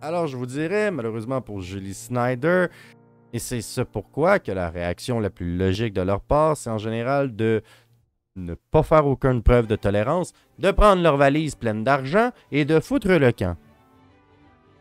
Alors, je vous dirais, malheureusement pour Julie Snyder, et c'est ce pourquoi que la réaction la plus logique de leur part, c'est en général de ne pas faire aucune preuve de tolérance, de prendre leur valise pleine d'argent et de foutre le camp.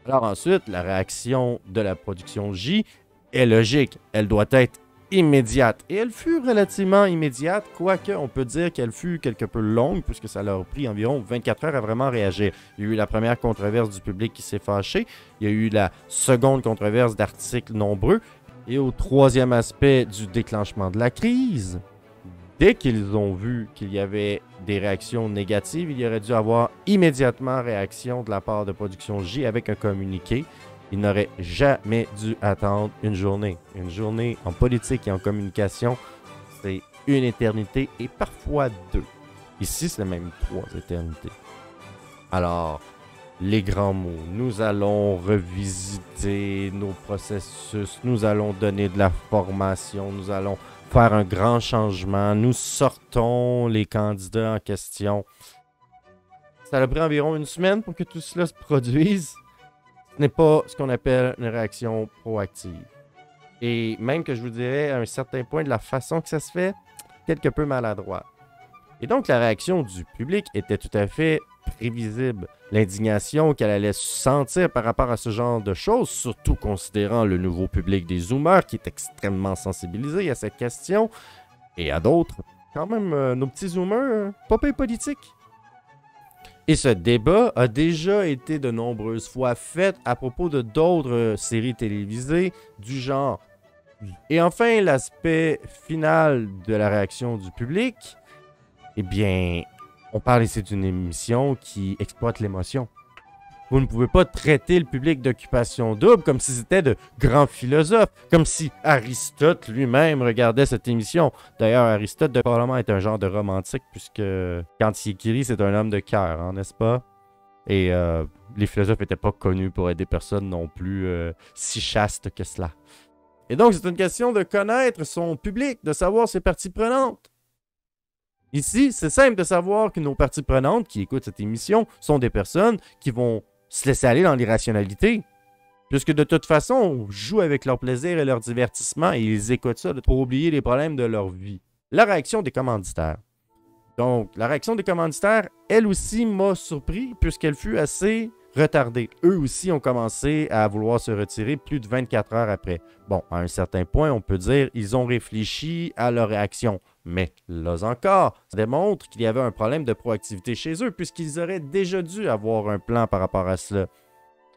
Alors ensuite, la réaction de la production J est logique. Elle doit être immédiate. Et elle fut relativement immédiate, quoique on peut dire qu'elle fut quelque peu longue, puisque ça leur a pris environ 24 heures à vraiment réagir. Il y a eu la première controverse du public qui s'est fâché. Il y a eu la seconde controverse d'articles nombreux. Et au troisième aspect du déclenchement de la crise, dès qu'ils ont vu qu'il y avait des réactions négatives, il y aurait dû avoir immédiatement réaction de la part de Production J avec un communiqué. Ils n'auraient jamais dû attendre une journée. Une journée en politique et en communication, c'est une éternité et parfois deux. Ici, c'est même 3 éternités. Alors, les grands mots. Nous allons revisiter nos processus. Nous allons donner de la formation. Nous allons faire un grand changement. Nous sortons les candidats en question. Ça a pris environ une semaine pour que tout cela se produise. Ce n'est pas ce qu'on appelle une réaction proactive. Et même que je vous dirais, à un certain point, de la façon que ça se fait, quelque peu maladroit. Et donc, la réaction du public était tout à fait prévisible. L'indignation qu'elle allait sentir par rapport à ce genre de choses, surtout considérant le nouveau public des Zoomers qui est extrêmement sensibilisé à cette question, et à d'autres, quand même, nos petits Zoomers, pas peu politiques. Et ce débat a déjà été de nombreuses fois fait à propos de d'autres séries télévisées du genre. Et enfin, l'aspect final de la réaction du public, eh bien, on parle ici d'une émission qui exploite l'émotion. Vous ne pouvez pas traiter le public d'occupation double comme si c'était de grands philosophes, comme si Aristote lui-même regardait cette émission. D'ailleurs, Aristote, probablement, est un genre de romantique, puisque quand il écrit, c'est un homme de cœur, hein, n'est-ce pas? Et les philosophes n'étaient pas connus pour être des personnes non plus si chastes que cela. Et donc, c'est une question de connaître son public, de savoir ses parties prenantes. Ici, c'est simple de savoir que nos parties prenantes qui écoutent cette émission sont des personnes qui vont se laisser aller dans l'irrationalité. Puisque de toute façon, on joue avec leur plaisir et leur divertissement et ils écoutent ça pour oublier les problèmes de leur vie. La réaction des commanditaires. Donc, la réaction des commanditaires, elle aussi m'a surpris puisqu'elle fut assez retardée. Eux aussi ont commencé à vouloir se retirer plus de 24 heures après. Bon, à un certain point, on peut dire ils ont réfléchi à leur réaction. Mais là encore, ça démontre qu'il y avait un problème de proactivité chez eux puisqu'ils auraient déjà dû avoir un plan par rapport à cela.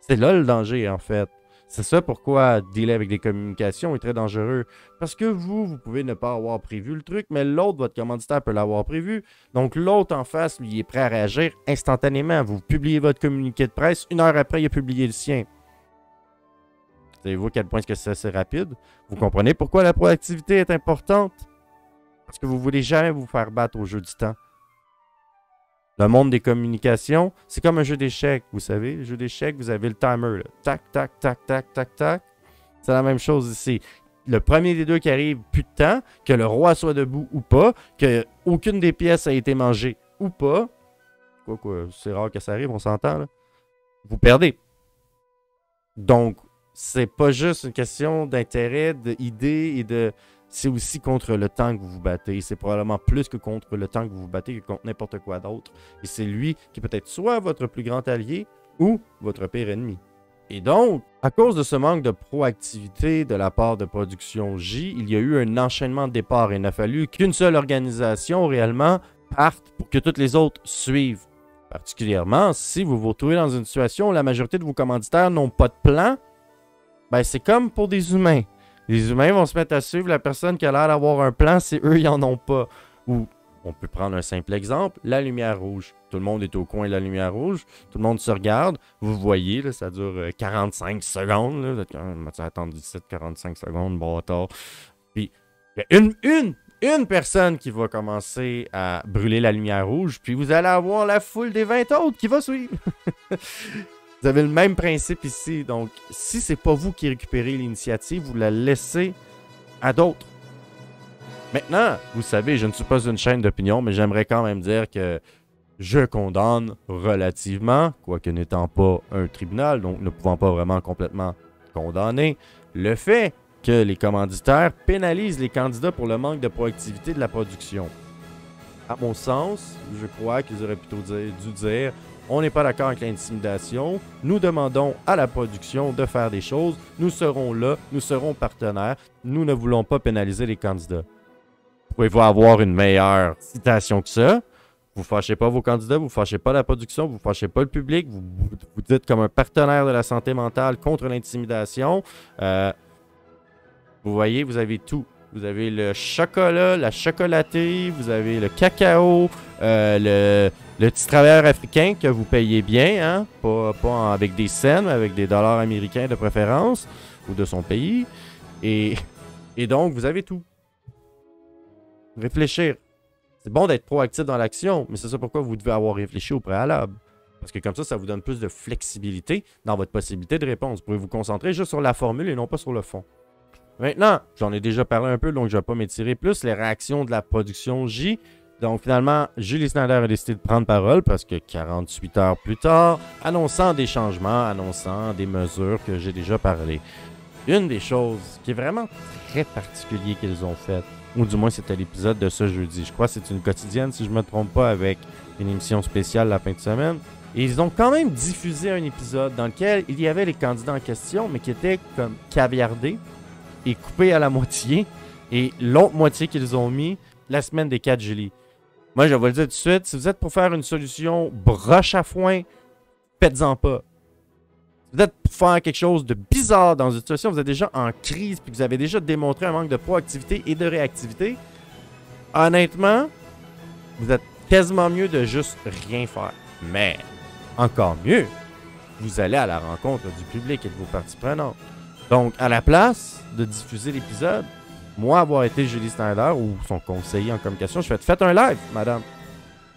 C'est là le danger en fait. C'est ça pourquoi dealer avec des communications est très dangereux. Parce que vous pouvez ne pas avoir prévu le truc, mais l'autre, votre commanditaire, peut l'avoir prévu. Donc l'autre en face, lui, est prêt à réagir instantanément. Vous publiez votre communiqué de presse, 1 heure après, il a publié le sien. Savez-vous à quel point est-ce que c'est assez rapide? Vous comprenez pourquoi la proactivité est importante? Parce que vous ne voulez jamais vous faire battre au jeu du temps. Le monde des communications, c'est comme un jeu d'échecs, vous savez. Le jeu d'échecs, vous avez le timer. Là. Tac, tac, tac, tac, tac, tac. C'est la même chose ici. Le premier des deux qui arrive, plus de temps, que le roi soit debout ou pas, que aucune des pièces a été mangée ou pas. Quoi, c'est rare que ça arrive, on s'entend, là. Vous perdez. Donc, c'est pas juste une question d'intérêt, d'idée et de... C'est aussi contre le temps que vous vous battez. C'est probablement plus que contre le temps que vous vous battez que contre n'importe quoi d'autre. Et c'est lui qui peut être soit votre plus grand allié ou votre pire ennemi. Et donc, à cause de ce manque de proactivité de la part de Production J, il y a eu un enchaînement de départ. Il n'a fallu qu'une seule organisation réellement parte pour que toutes les autres suivent. Particulièrement si vous vous retrouvez dans une situation où la majorité de vos commanditaires n'ont pas de plan, ben c'est comme pour des humains. Les humains vont se mettre à suivre la personne qui a l'air d'avoir un plan si eux, ils n'en ont pas. Ou, on peut prendre un simple exemple, la lumière rouge. Tout le monde est au coin de la lumière rouge. Tout le monde se regarde. Vous voyez, là, ça dure 45 secondes. Là. Vous êtes quand même attendre 17-45 secondes, bâtard. Puis, il y a une personne qui va commencer à brûler la lumière rouge. Puis, vous allez avoir la foule des 20 autres qui va suivre. Vous avez le même principe ici. Donc, si c'est pas vous qui récupérez l'initiative, vous la laissez à d'autres. Maintenant, vous savez, je ne suis pas une chaîne d'opinion, mais j'aimerais quand même dire que Je condamne relativement, quoique n'étant pas un tribunal, donc ne pouvant pas vraiment complètement condamner, le fait que les commanditaires pénalisent les candidats pour le manque de proactivité de la production. À mon sens, je crois qu'ils auraient plutôt dû dire « On n'est pas d'accord avec l'intimidation, nous demandons à la production de faire des choses, nous serons là, nous serons partenaires, nous ne voulons pas pénaliser les candidats. » Pouvez-vous avoir une meilleure citation que ça? Vous ne fâchez pas vos candidats, vous ne fâchez pas la production, vous ne fâchez pas le public, vous dites comme un partenaire de la santé mentale contre l'intimidation. Vous voyez, vous avez tout. Vous avez le chocolat, la chocolaterie, vous avez le cacao, le petit travailleur africain que vous payez bien, hein? Pas avec des cents, mais avec des dollars américains de préférence, ou de son pays. Et donc, vous avez tout. Réfléchir. C'est bon d'être proactif dans l'action, mais c'est ça pourquoi vous devez avoir réfléchi au préalable. Parce que comme ça vous donne plus de flexibilité dans votre possibilité de réponse. Vous pouvez vous concentrer juste sur la formule et non pas sur le fond. Maintenant, j'en ai déjà parlé un peu, donc je ne vais pas m'étirer plus. Les réactions de la production J. Donc finalement, Julie Snyder a décidé de prendre parole parce que 48 heures plus tard, annonçant des changements, annonçant des mesures que j'ai déjà parlé. Une des choses qui est vraiment très particulière qu'ils ont faites, ou du moins c'était l'épisode de ce jeudi. Je crois que c'est une quotidienne, si je ne me trompe pas, avec une émission spéciale la fin de semaine. Et ils ont quand même diffusé un épisode dans lequel il y avait les candidats en question, mais qui étaient comme caviardés et coupés à la moitié. Et l'autre moitié qu'ils ont mis la semaine des 4 juillet. Moi, je vais le dire tout de suite, si vous êtes pour faire une solution broche à foin, faites-en pas. Si vous êtes pour faire quelque chose de bizarre dans une situation, vous êtes déjà en crise puis que vous avez déjà démontré un manque de proactivité et de réactivité, honnêtement, vous êtes quasiment mieux de juste rien faire. Mais, encore mieux, vous allez à la rencontre du public et de vos parties prenantes. Donc, à la place de diffuser l'épisode, moi, avoir été Julie Snyder ou son conseiller en communication, je faites un live, madame.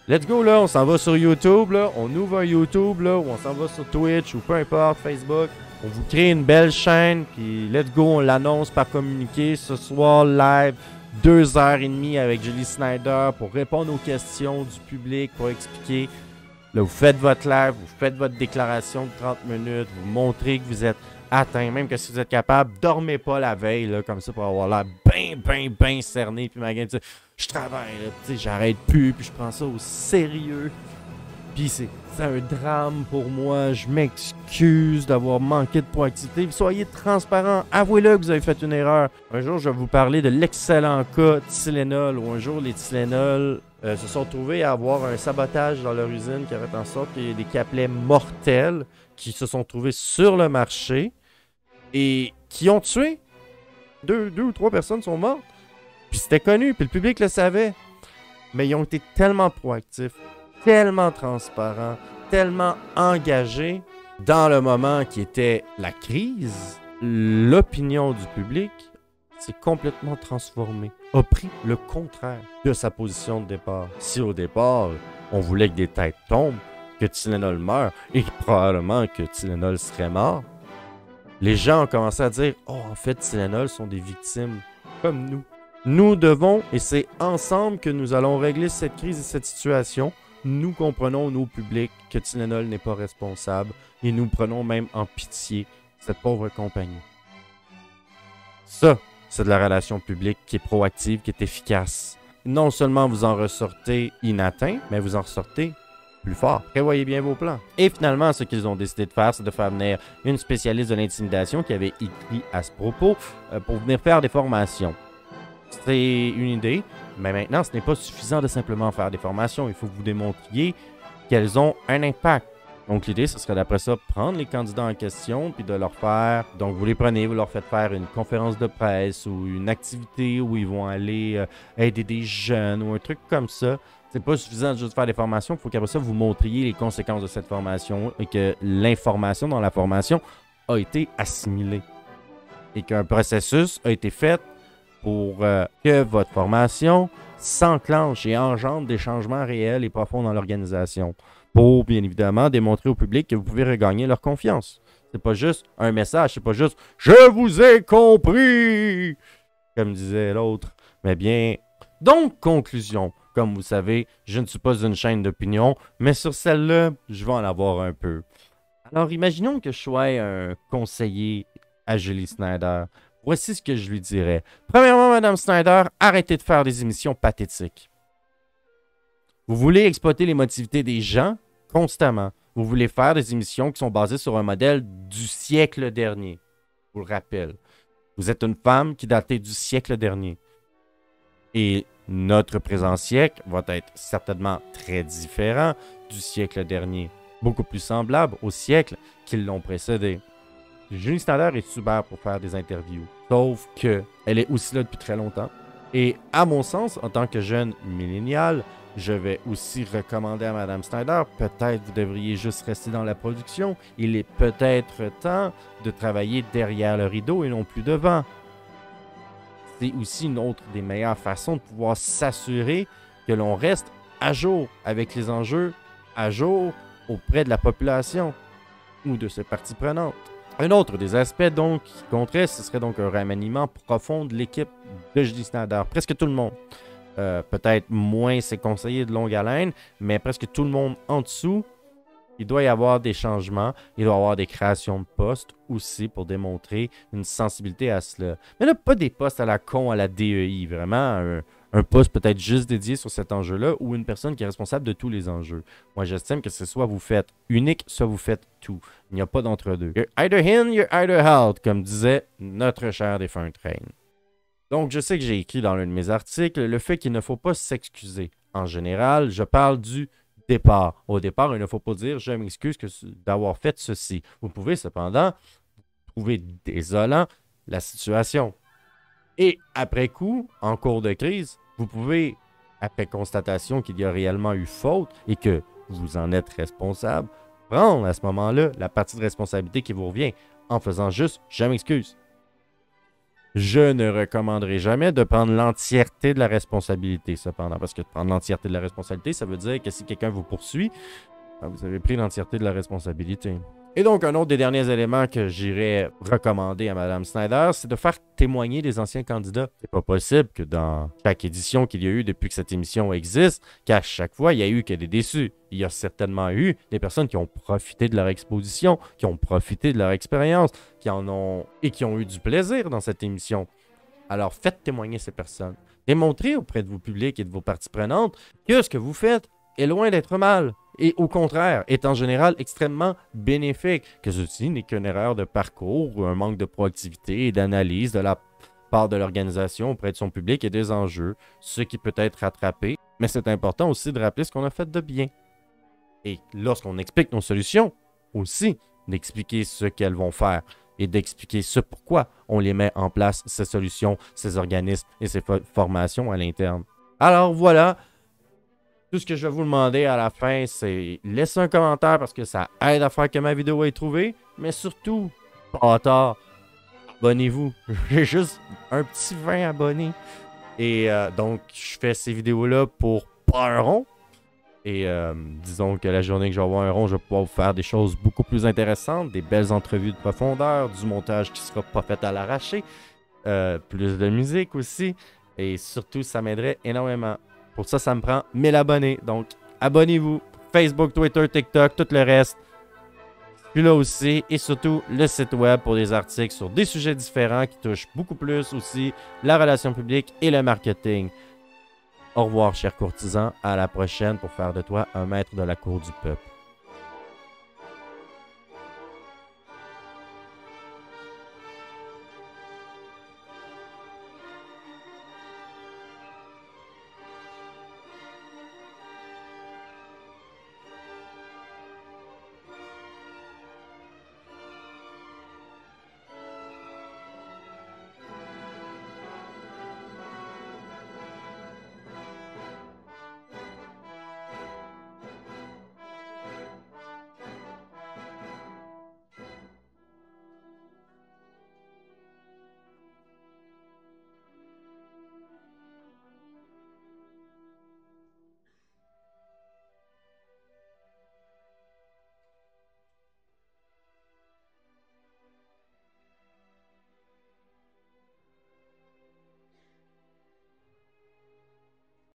Let's go, là, on s'en va sur YouTube, là, on ouvre un YouTube, là, ou on s'en va sur Twitch, ou peu importe, Facebook. On vous crée une belle chaîne, puis let's go, on l'annonce par communiqué. Ce soir, live, 2h30 avec Julie Snyder pour répondre aux questions du public, pour expliquer. Là, vous faites votre live, vous faites votre déclaration de 30 minutes, vous montrez que vous êtes atteint, même que si vous êtes capable, dormez pas la veille, là, comme ça, pour avoir l'air bien cerné, puis ma game, je travaille, là, j'arrête plus, puis je prends ça au sérieux. Puis c'est un drame pour moi, je m'excuse d'avoir manqué de proactivité. Soyez transparent, avouez-le que vous avez fait une erreur. Un jour, je vais vous parler de l'excellent cas Tylenol, où un jour, les Tylenol se sont trouvés à avoir un sabotage dans leur usine qui avait fait en sorte qu'il y ait des capelets mortels qui se sont trouvés sur le marché et qui ont tué. Deux ou trois personnes sont mortes. Puis c'était connu, puis le public le savait. Mais ils ont été tellement proactifs, tellement transparents, tellement engagés dans le moment qui était la crise. L'opinion du public s'est complètement transformée, a pris le contraire de sa position de départ. Si au départ, on voulait que des têtes tombent, que Tylenol meure et probablement que Tylenol serait mort, les gens ont commencé à dire « Oh, en fait, Tylenol sont des victimes comme nous. Nous devons, et c'est ensemble que nous allons régler cette crise et cette situation. Nous comprenons, nos publics, que Tylenol n'est pas responsable et nous prenons même en pitié cette pauvre compagnie. » Ça, c'est de la relation publique qui est proactive, qui est efficace. Non seulement vous en ressortez inatteint, mais vous en ressortez plus fort. Prévoyez bien vos plans. Et finalement, ce qu'ils ont décidé de faire, c'est de faire venir une spécialiste de l'intimidation qui avait écrit à ce propos pour venir faire des formations. C'est une idée, mais maintenant, ce n'est pas suffisant de simplement faire des formations. Il faut que vous démontriez qu'elles ont un impact. Donc, l'idée, ce serait d'après ça, prendre les candidats en question, puis de leur faire... Donc, vous les prenez, vous leur faites faire une conférence de presse ou une activité où ils vont aller aider des jeunes ou un truc comme ça. C'est pas suffisant de juste faire des formations. Il faut qu'après ça, vous montriez les conséquences de cette formation et que l'information dans la formation a été assimilée. Et qu'un processus a été fait pour que votre formation s'enclenche et engendre des changements réels et profonds dans l'organisation. Pour, bien évidemment, démontrer au public que vous pouvez regagner leur confiance. C'est pas juste un message, c'est pas juste « Je vous ai compris », comme disait l'autre. Mais bien, donc, conclusion. Comme vous savez, je ne suis pas une chaîne d'opinion, mais sur celle-là, je vais en avoir un peu. Alors, imaginons que je sois un conseiller à Julie Snyder. Voici ce que je lui dirais. Premièrement, Madame Snyder, arrêtez de faire des émissions pathétiques. Vous voulez exploiter l'émotivité des gens constamment. Vous voulez faire des émissions qui sont basées sur un modèle du siècle dernier. Je vous le rappelle. Vous êtes une femme qui datait du siècle dernier. Et notre présent siècle va être certainement très différent du siècle dernier. Beaucoup plus semblable au siècle qui l'ont précédé. Julie Snyder est super pour faire des interviews. Sauf qu'elle est aussi là depuis très longtemps. Et à mon sens, en tant que jeune millénial, je vais aussi recommander à Madame Snyder, peut-être vous devriez juste rester dans la production. Il est peut-être temps de travailler derrière le rideau et non plus devant. C'est aussi une autre des meilleures façons de pouvoir s'assurer que l'on reste à jour avec les enjeux, à jour auprès de la population ou de ses parties prenantes. Un autre des aspects donc qui compterait, ce serait donc un remaniement profond de l'équipe de Julie Snyder. Presque tout le monde. Peut-être moins ses conseillers de longue haleine, mais presque tout le monde en dessous. Il doit y avoir des changements, il doit y avoir des créations de postes aussi pour démontrer une sensibilité à cela. Mais là, pas des postes à la con, à la DEI, vraiment un poste peut-être juste dédié sur cet enjeu-là ou une personne qui est responsable de tous les enjeux. Moi, j'estime que c'est soit vous faites unique, soit vous faites tout. Il n'y a pas d'entre-deux. You're either in, you're either out, comme disait notre cher défunt Reign. Donc, je sais que j'ai écrit dans l'un de mes articles le fait qu'il ne faut pas s'excuser. En général, je parle du départ. Au départ, il ne faut pas dire « je m'excuse d'avoir fait ceci ». Vous pouvez cependant trouver désolant la situation. Et après coup, en cours de crise, vous pouvez, après constatation qu'il y a réellement eu faute et que vous en êtes responsable, prendre à ce moment-là la partie de responsabilité qui vous revient en faisant juste « je m'excuse ». Je ne recommanderai jamais de prendre l'entièreté de la responsabilité, cependant, parce que prendre l'entièreté de la responsabilité, ça veut dire que si quelqu'un vous poursuit, vous avez pris l'entièreté de la responsabilité. Et donc, un autre des derniers éléments que j'irais recommander à Mme Snyder, c'est de faire témoigner des anciens candidats. C'est pas possible que dans chaque édition qu'il y a eu depuis que cette émission existe, qu'à chaque fois, il y a eu que des déçus. Il y a certainement eu des personnes qui ont profité de leur exposition, qui ont profité de leur expérience, qui ont eu du plaisir dans cette émission. Alors, faites témoigner ces personnes. Démontrez auprès de vos publics et de vos parties prenantes que ce que vous faites est loin d'être mal. Et au contraire, est en général extrêmement bénéfique, que ceci n'est qu'une erreur de parcours ou un manque de proactivité et d'analyse de la part de l'organisation auprès de son public et des enjeux, ce qui peut être rattrapé. Mais c'est important aussi de rappeler ce qu'on a fait de bien. Et lorsqu'on explique nos solutions, aussi d'expliquer ce qu'elles vont faire et d'expliquer ce pourquoi on les met en place, ces solutions, ces organismes et ces formations à l'interne. Alors voilà. Tout ce que je vais vous demander à la fin, c'est laisser un commentaire parce que ça aide à faire que ma vidéo ait trouvé. Mais surtout, pas tard, abonnez-vous. J'ai juste un petit 20 abonnés. Et donc, je fais ces vidéos-là pour pas un rond. Et disons que la journée que je vais avoir un rond, je vais pouvoir vous faire des choses beaucoup plus intéressantes, des belles entrevues de profondeur, du montage qui sera pas fait à l'arraché, plus de musique aussi. Et surtout, ça m'aiderait énormément. Pour ça, ça me prend 1000 abonnés. Donc, abonnez-vous. Facebook, Twitter, TikTok, tout le reste. Je suis là aussi. Et surtout, le site web pour des articles sur des sujets différents qui touchent beaucoup plus aussi la relation publique et le marketing. Au revoir, chers courtisans. À la prochaine pour faire de toi un maître de la cour du peuple.